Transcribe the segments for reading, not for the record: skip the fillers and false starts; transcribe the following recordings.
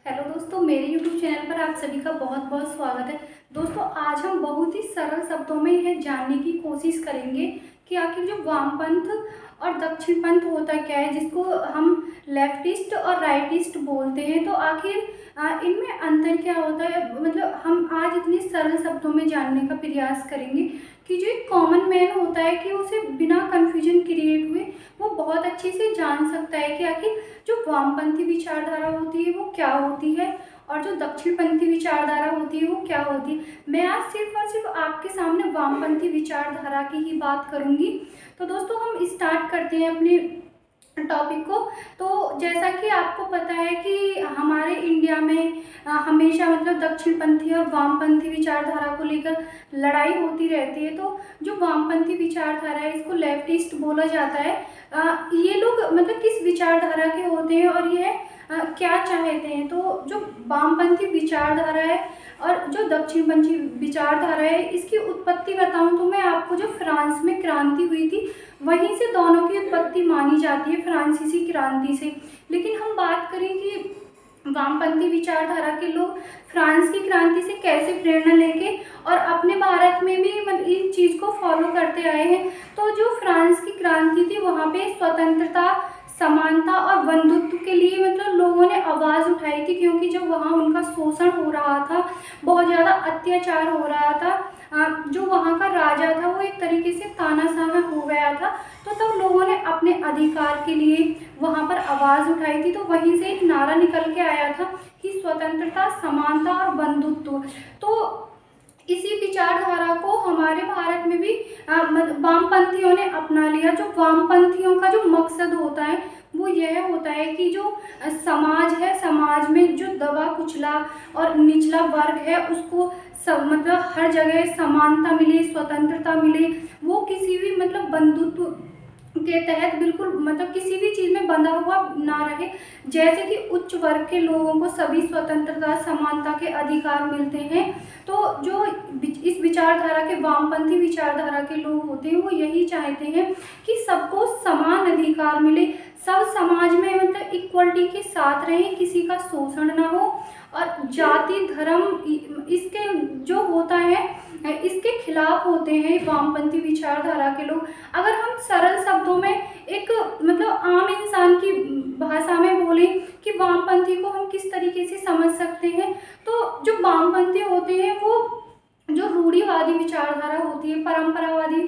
Hello दोस्तों, मेरे YouTube channel पर आप सभी का बहुत बहुत स्वागत है। दोस्तों, आज हम बहुत ही सरल शब्दों में यह जानने की कोशिश करेंगे कि आखिर जो वामपंथ और दक्षिणपंथ होता क्या है, जिसको हम लेफ्टिस्ट और राइटिस्ट बोलते हैं। तो आखिर इनमें अंतर क्या होता है, मतलब हम आज इतने सरल शब्दों में जानने का प्रयास करेंगे कि जो एक कॉमन मैन होता है कि उसे बिना कन्फ्यूजन क्रिएट हुए वो बहुत अच्छे से जान सकता है कि आखिर जो वामपंथी विचारधारा होती है वो क्या होती है और जो दक्षिणपंथी विचारधारा होती है वो क्या होती है। मैं आज सिर्फ और सिर्फ आपके सामने वामपंथी विचारधारा की ही बात करूंगी। तो दोस्तों, हम स्टार्ट करते हैं अपने टॉपिक को। तो जैसा कि आपको पता है कि हमारे इंडिया में हमेशा मतलब दक्षिणपंथी और वामपंथी विचारधारा को लेकर लड़ाई होती रहती है। तो जो वामपंथी विचारधारा है इसको लेफ्टिस्ट बोला जाता है। ये लोग मतलब किस विचारधारा के होते हैं और ये क्या चाहते हैं। तो जो वामपंथी विचारधारा है और जो दक्षिणपंथी विचारधारा है, इसकी उत्पत्ति बताऊं तो मैं आपको, जो फ्रांस में क्रांति हुई थी वहीं से दोनों की उत्पत्ति मानी जाती है, फ्रांसीसी क्रांति से। लेकिन हम बात करें कि वामपंथी विचारधारा के लोग फ्रांस की क्रांति से कैसे प्रेरणा लेके और अपने भारत में भी मतलब इस चीज़ को फॉलो करते आए हैं। तो जो फ्रांस की क्रांति थी वहाँ पे स्वतंत्रता, समानता और बंधुत्व के लिए मतलब लोगों ने आवाज़ उठाई थी, क्योंकि जब वहाँ उनका शोषण हो रहा था, बहुत ज़्यादा अत्याचार हो रहा था, जो वहाँ का राजा था वो एक तरीके से तानाशाह हो गया था। तो तब लोगों ने अपने अधिकार के लिए वहाँ पर आवाज़ उठाई थी। तो वहीं से एक नारा निकल के आया था कि स्वतंत्रता, समानता और बंधुत्व। तो इसी विचारधारा को हमारे भारत में भी वामपंथियों ने अपना लिया। जो वामपंथियों का जो मकसद होता है वो यह होता है कि जो समाज है, समाज में जो दबा कुचला और निचला वर्ग है उसको सब मतलब हर जगह समानता मिले, स्वतंत्रता मिले, वो किसी भी मतलब बंधुत्व के तहत बिल्कुल मतलब किसी भी चीज़ में बंधा हुआ ना रहे। जैसे कि उच्च वर्ग के लोगों को सभी स्वतंत्रता, समानता के अधिकार मिलते हैं। तो जो इस विचारधारा के, वामपंथी विचारधारा के लोग होते हैं वो यही चाहते हैं कि सबको समान अधिकार मिले, सब समाज में मतलब इक्वलिटी के साथ रहें, किसी का शोषण ना हो। और जाति, धर्म इसके जो होता है इसके खिलाफ होते हैं वामपंथी विचारधारा के लोग। अगर हम सरल शब्दों में एक मतलब आम इंसान की भाषा में बोलें कि वामपंथी को हम किस तरीके से समझ सकते हैं, तो जो वामपंथी होते हैं वो जो रूढ़िवादी विचारधारा होती है, परंपरावादी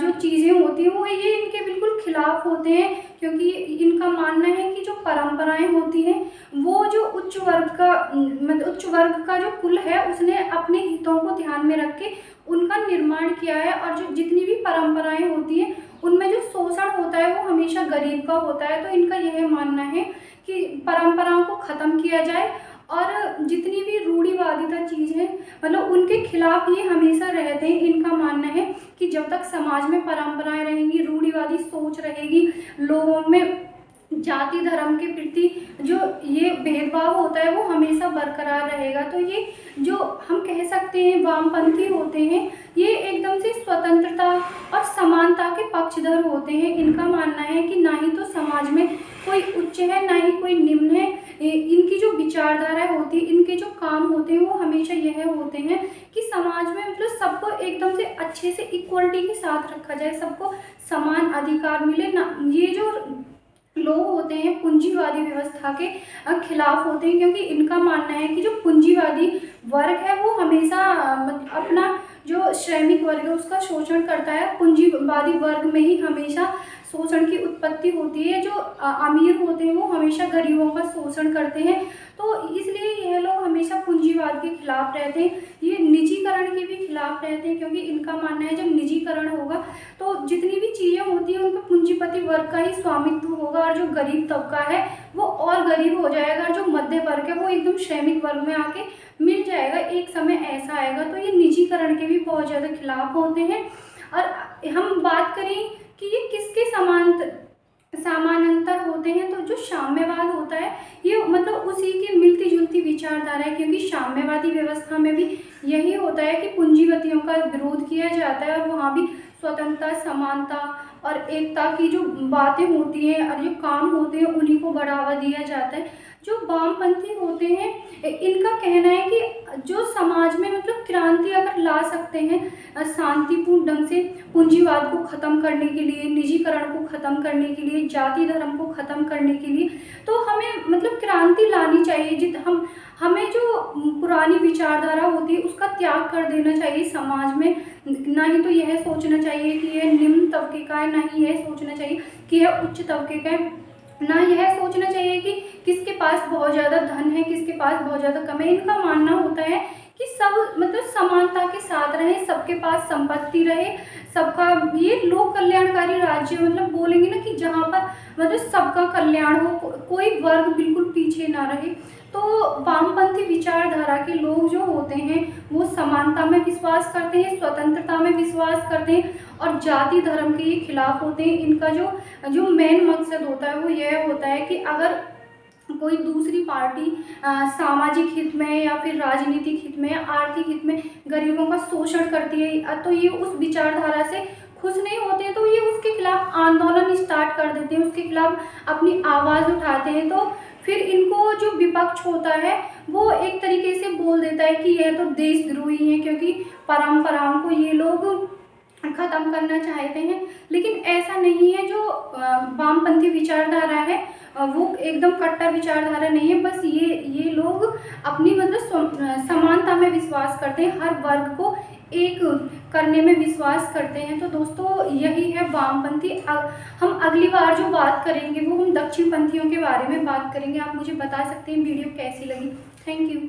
जो चीज़ें होती हैं वो ये इनके बिल्कुल खिलाफ होते हैं। क्योंकि इनका मानना है कि जो परंपराएं होती हैं वो जो उच्च वर्ग का मतलब उच्च वर्ग का जो कुल है उसने अपने हितों को ध्यान में रख के उनका निर्माण किया है। और जो जितनी भी परंपराएं होती हैं उनमें जो शोषण होता है वो हमेशा गरीब का होता है। तो इनका यह मानना है कि परंपराओं को ख़त्म किया जाए और जितनी भी रूढ़िवादिता चीज़ है मतलब उनके खिलाफ ये हमेशा रहते हैं। इनका मानना है कि जब तक समाज में परंपराएं रहेंगी, रूढ़िवादी सोच रहेगी, लोगों में जाति धर्म के प्रति जो ये भेदभाव होता है वो हमेशा बरकरार रहेगा। तो ये जो हम कह सकते हैं वामपंथी होते हैं ये एकदम से स्वतंत्रता और समानता के पक्षधर होते हैं। इनका मानना है कि ना ही तो समाज में कोई उच्च है ना ही कोई निम्न है। इनकी जो विचारधारा होती है, इनके जो काम होते हैं वो हमेशा यह होते हैं कि समाज में मतलब सबको एकदम से अच्छे से इक्वलिटी के साथ रखा जाए, सबको समान अधिकार मिले ना। ये जो लोग होते हैं पूंजीवादी व्यवस्था के खिलाफ होते हैं, क्योंकि इनका मानना है कि जो पूंजीवादी वर्ग है वो हमेशा अपना जो श्रमिक वर्ग है उसका शोषण करता है। पूंजीवादी वर्ग में ही हमेशा शोषण की उत्पत्ति होती है। जो अमीर होते हैं वो हमेशा गरीबों का शोषण करते हैं। तो इसलिए यह लोग हमेशा पूंजीवाद के खिलाफ रहते हैं। ये निजीकरण के भी खिलाफ रहते हैं, क्योंकि इनका मानना है जब निजीकरण होगा तो जितनी भी चीज़ें होती हैं उन पर पूंजीपति वर्ग का ही स्वामित्व होगा और जो गरीब तबका है वो और गरीब हो जाएगा और जो मध्य वर्ग है वो एकदम श्रमिक वर्ग में आके मिल जाएगा। एक समय ऐसा आएगा। तो ये निजीकरण के भी बहुत ज़्यादा खिलाफ होते हैं। और हम बात करें कि ये किसके समानांतर होते हैं, तो जो साम्यवाद होता है ये मतलब उसी की मिलती जुलती विचारधारा है। क्योंकि साम्यवादी व्यवस्था में भी यही होता है कि पूंजीपतियों का विरोध किया जाता है और वहाँ भी स्वतंत्रता, समानता और एकता की जो बातें होती हैं और जो काम होते हैं उन्हीं को बढ़ावा दिया जाता है। जो वामपंथी होते हैं इनका कहना है कि जो समाज में मतलब क्रांति अगर ला सकते हैं शांतिपूर्ण ढंग से, पूंजीवाद को ख़त्म करने के लिए, निजीकरण को ख़त्म करने के लिए, जाति धर्म को ख़त्म करने के लिए, तो हमें मतलब क्रांति लानी चाहिए। हमें जो पुरानी विचारधारा होती है उसका त्याग कर देना चाहिए समाज में। ना ही तो यह सोचना चाहिए कि यह निम्न तबके का है, ना ही यह सोचना चाहिए कि यह उच्च तबके का है, ना यह सोचना चाहिए कि किसके पास बहुत ज़्यादा धन है, किसके पास बहुत ज़्यादा कम है। इनका मानना होता है कि सब मतलब समानता के साथ रहें, सबके पास संपत्ति रहे, सबका ये लोक कल्याणकारी राज्य मतलब बोलेंगे ना कि जहाँ पर मतलब सबका कल्याण हो, कोई वर्ग बिल्कुल पीछे ना रहे। तो वामपंथी विचारधारा के लोग जो होते हैं वो समानता में विश्वास करते हैं, स्वतंत्रता में विश्वास करते हैं और जाति धर्म के ये खिलाफ होते हैं। इनका जो मेन मकसद होता है वो यह होता है कि अगर कोई दूसरी पार्टी सामाजिक हित में या फिर राजनीतिक हित में, आर्थिक हित में गरीबों का शोषण करती है तो ये उस विचारधारा से खुश नहीं होते हैं, तो ये उसके खिलाफ आंदोलन स्टार्ट कर देते हैं, उसके खिलाफ अपनी आवाज़ उठाते हैं। तो फिर इनको जो विपक्ष होता है वो एक तरीके से बोल देता है कि यह तो देशद्रोही है, क्योंकि परंपराओं को ये लोग ख़त्म करना चाहते हैं। लेकिन ऐसा नहीं है। जो वामपंथी विचारधारा है वो एकदम कट्टर विचारधारा नहीं है। बस ये लोग अपनी मतलब समानता में विश्वास करते हैं, हर वर्ग को एक करने में विश्वास करते हैं। तो दोस्तों यही है वामपंथी। हम अगली बार जो बात करेंगे वो हम दक्षिणपंथियों के बारे में बात करेंगे। आप मुझे बता सकते हैं वीडियो कैसी लगी। Thank you.